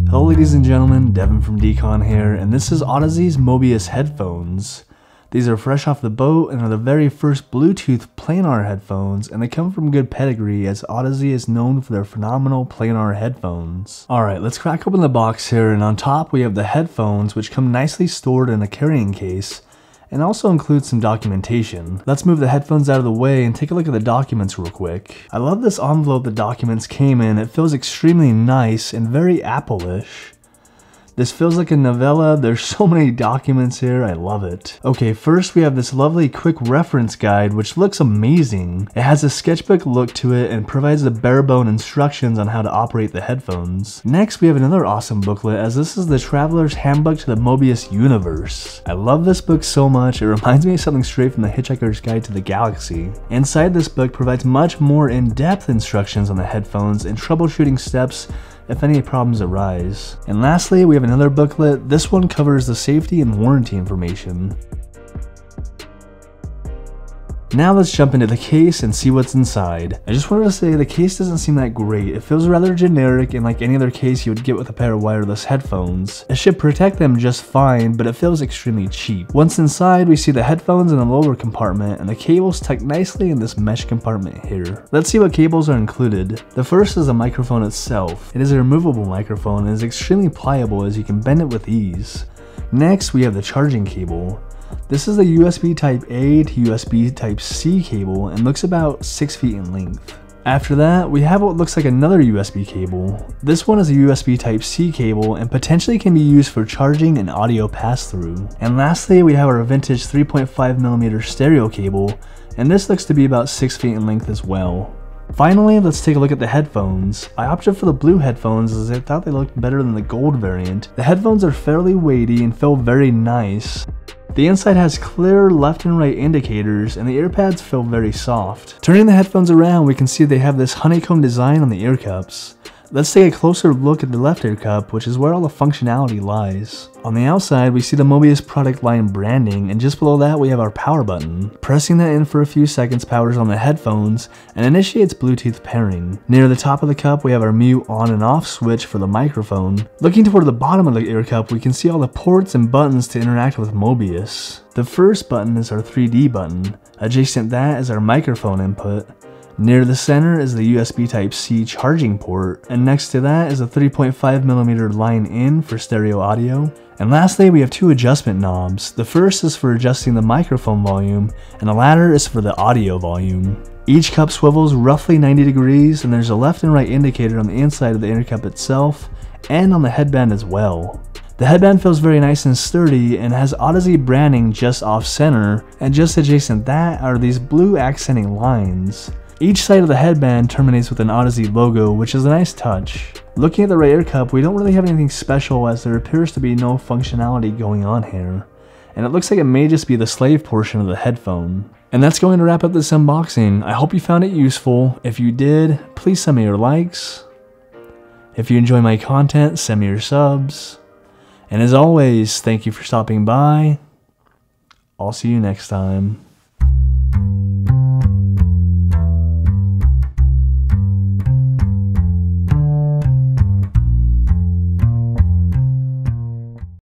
Hello ladies and gentlemen, Devin from DCON here, and this is Audeze Mobius Headphones. These are fresh off the boat and are the very first Bluetooth Planar headphones, and they come from good pedigree as Audeze is known for their phenomenal Planar headphones. Alright, let's crack open the box here, and on top we have the headphones, which come nicely stored in a carrying case and also includes some documentation. Let's move the headphones out of the way and take a look at the documents real quick. I love this envelope the documents came in. It feels extremely nice and very Apple-ish. This feels like a novella. There's so many documents here, I love it. Okay, first we have this lovely quick reference guide which looks amazing. It has a sketchbook look to it and provides the bare bone instructions on how to operate the headphones. Next we have another awesome booklet, as this is the Traveler's Handbook to the Mobius Universe. I love this book so much, it reminds me of something straight from the Hitchhiker's Guide to the Galaxy. Inside this book provides much more in-depth instructions on the headphones and troubleshooting steps if any problems arise. And lastly, we have another booklet. This one covers the safety and warranty information. Now let's jump into the case and see what's inside. I just wanted to say the case doesn't seem that great. It feels rather generic and like any other case you would get with a pair of wireless headphones. It should protect them just fine, but it feels extremely cheap. Once inside, we see the headphones in the lower compartment and the cables tucked nicely in this mesh compartment here. Let's see what cables are included. The first is the microphone itself. It is a removable microphone and is extremely pliable as you can bend it with ease. Next, we have the charging cable. This is a USB Type A to USB Type C cable and looks about 6 feet in length. After that, we have what looks like another USB cable. This one is a USB Type C cable and potentially can be used for charging and audio pass-through. And lastly, we have our vintage 3.5mm stereo cable, and this looks to be about 6 feet in length as well. Finally, let's take a look at the headphones. I opted for the blue headphones as I thought they looked better than the gold variant. The headphones are fairly weighty and feel very nice. The inside has clear left and right indicators, and the ear pads feel very soft. Turning the headphones around, we can see they have this honeycomb design on the ear cups. Let's take a closer look at the left ear cup, which is where all the functionality lies. On the outside, we see the Mobius product line branding, and just below that we have our power button. Pressing that in for a few seconds powers on the headphones and initiates Bluetooth pairing. Near the top of the cup, we have our mute on and off switch for the microphone. Looking toward the bottom of the ear cup, we can see all the ports and buttons to interact with Mobius. The first button is our 3D button. Adjacent that is our microphone input. Near the center is the USB Type C charging port, and next to that is a 3.5mm line in for stereo audio. And lastly, we have two adjustment knobs. The first is for adjusting the microphone volume, and the latter is for the audio volume. Each cup swivels roughly 90 degrees, and there's a left and right indicator on the inside of the inner cup itself, and on the headband as well. The headband feels very nice and sturdy and has Audeze branding just off center, and just adjacent that are these blue accenting lines. Each side of the headband terminates with an Audeze logo, which is a nice touch. Looking at the right ear cup, we don't really have anything special as there appears to be no functionality going on here. And it looks like it may just be the slave portion of the headphone. And that's going to wrap up this unboxing. I hope you found it useful. If you did, please send me your likes. If you enjoy my content, send me your subs. And as always, thank you for stopping by. I'll see you next time.